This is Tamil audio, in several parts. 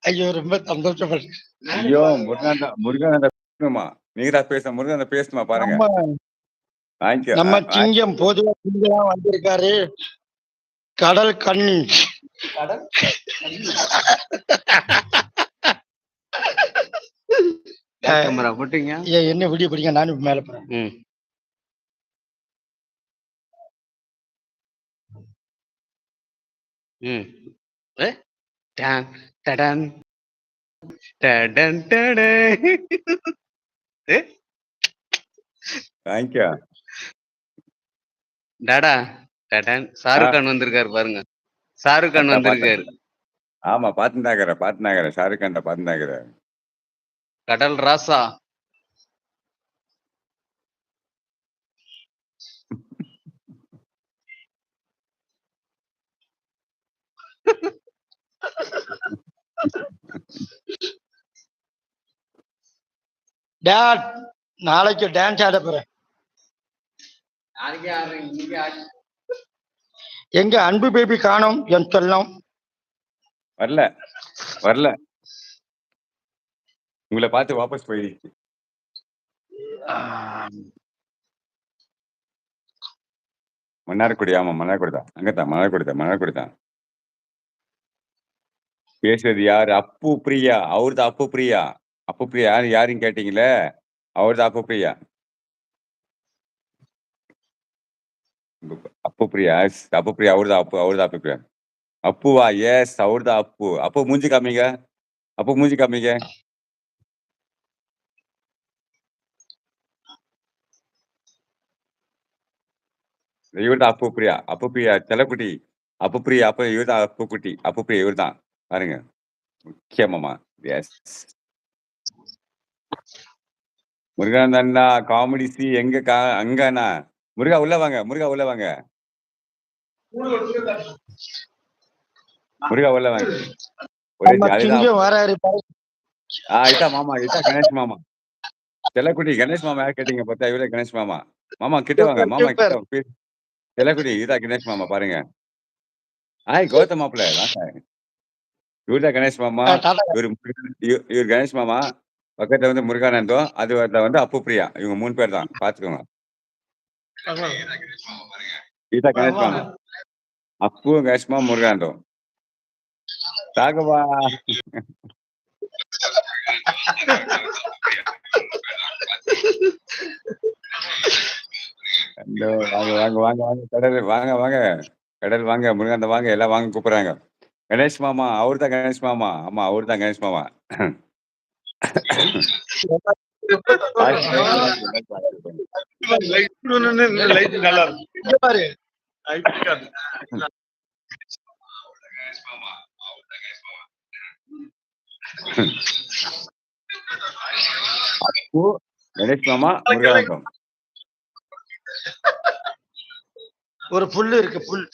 ஐயோ ரொம்ப சந்தோஷப்படுறேன். ஐயோ முருகானந்தா பேசணுமா? நீங்க பேச முருகானந்தா பேசணுமா பாருங்க. தேங்க்யூ. நம்ம சிங்கம் பொதுவா சிங்கம் வந்திருக்காரு. கடல் கண்ணி. என்ன வீடியோ பிடிங்க, நானும் மேல போறேன். தேங்க்யூ. டாடா ஷாருக் கான் வந்திருக்காரு பாருங்க. ஷாருக் கான் வந்திருக்காரு. ஆமா பாத்துனாக்கிறேன் ஷாருக் கான் பாத்துனாக்கிறேன். கடல் ராசா. டாட் நாளைக்கு டான்ஸ் ஆட போறேன். எங்க அன்பு பேபி காணோம் என் செல்லம். வரல உங்களை பார்த்து வாபஸ் போயிடுச்சு. மன்னார்குடி. ஆமா மன்னார்குடி தான். அங்கதான் மன்னார்குடி தான். பேசுறது யாரு? அப்பு பிரியா. அவர்தான் அப்பு பிரியா. யாருன்னு கேட்டீங்களே, அவர்தான் அப்பு பிரியா. அப்பு பிரியா அவர்தான் அப்பு பிரியா. அப்புவா? எஸ், அவர்தான் அப்பு. அப்போ மூஞ்சி காமிங்க. இவர்தான் அப்பு பிரியா செல்லக்குட்டி. அப்பு பிரியா இவர்தான் அப்பு பிரியா இவர்தான் பாருங்க. முக்கியமாமா. எஸ். முருகானந்தா காமெடி சி எங்க அங்கண்ணா. முருகா உள்ள வாங்க. முருகா உள்ள வாங்க. ஒரே இதான் மாமா. இதான் கணேஷ் மாமா. செல்லக்குட்டி கணேஷ் மாமா யார் கேட்டீங்க பார்த்தா இவரே கணேஷ் மாமா. மாமா கிட்ட வாங்க. மாமா கிட்ட. செல்லக்குட்டி இதான் கணேஷ் மாமா பாருங்க. கௌதம் மாப்பிள்ள வாங்க. இவர்தான் கணேஷ் மாமா. இவர் கணேஷ் மாமா. பக்கத்துல வந்து முருகானந்தம். அது வந்து அப்பு பிரியா. இவங்க 3 பேர் தான். பாத்துக்கோங்க. இதுதான் கணேஷ் மாமா. அப்பு கணேஷ் மாமா முருகானந்தம். ராகவா. கடல் வாங்க முருகானந்தம் வாங்க. எல்லாம் வாங்க கூப்பிடுறாங்க. கணேஷ் மாமா அவர்தான் கணேஷ் மாமா. ஆமா அவர்தான் கணேஷ் மாமா. அப்பு கணேஷ் மாமா முருகானந்தம். ஒரு புல்லு இருக்கு. புல்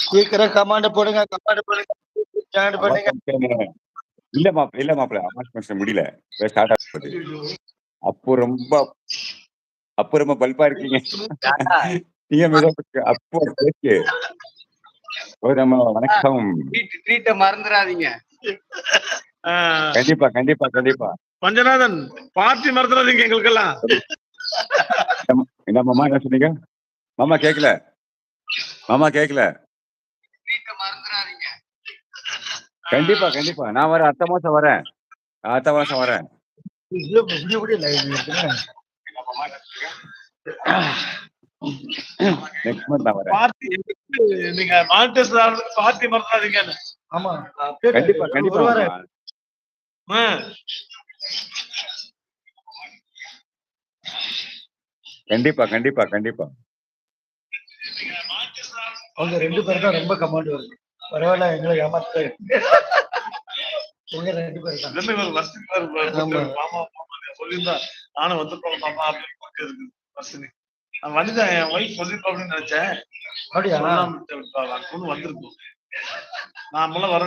சீக்கிரம் கமாண்ட் போடுங்க. இல்ல மாப்பிள்ள அமாஸ் முடியல. ஸ்டார்ட் ஆகுது. அப்போ ரொம்ப பல்பா இருக்கீங்க. அப்போ வணக்கம். மறந்துடாதீங்க. கண்டிப்பா. பஞ்சநாதன் பார்ட்டி மறந்துடாதீங்க எங்களுக்கெல்லாம். என்ன மாமா என்ன சொன்னீங்க? மாமா கேக்கல. கண்டிப்பா நான் வரேன். அடுத்த மாசம் வரேன். நெக்ஸ்ட் மந்த் நான் வரேன். நீங்க பார்ட்டி மறந்துடாதீங்க. ஆமா கண்டிப்பா. கண்டிப்பா. அவங்க 2 பேரும் தான் ரொம்ப கமாண்ட் வருது. பரவாயில்ல எங்களை ஏமாத்த. உங்க 2 பேரும் தான். மாமா சொல்லியிருந்தா நானும் வந்துருப்போம் மாமா அப்படின்னு நான் வந்துட்டேன். என் ஒய்ஃப் சொல்லிருப்போம் அப்படின்னு நினைச்சேன். அப்படியா? வந்திருக்கோம். நான் வர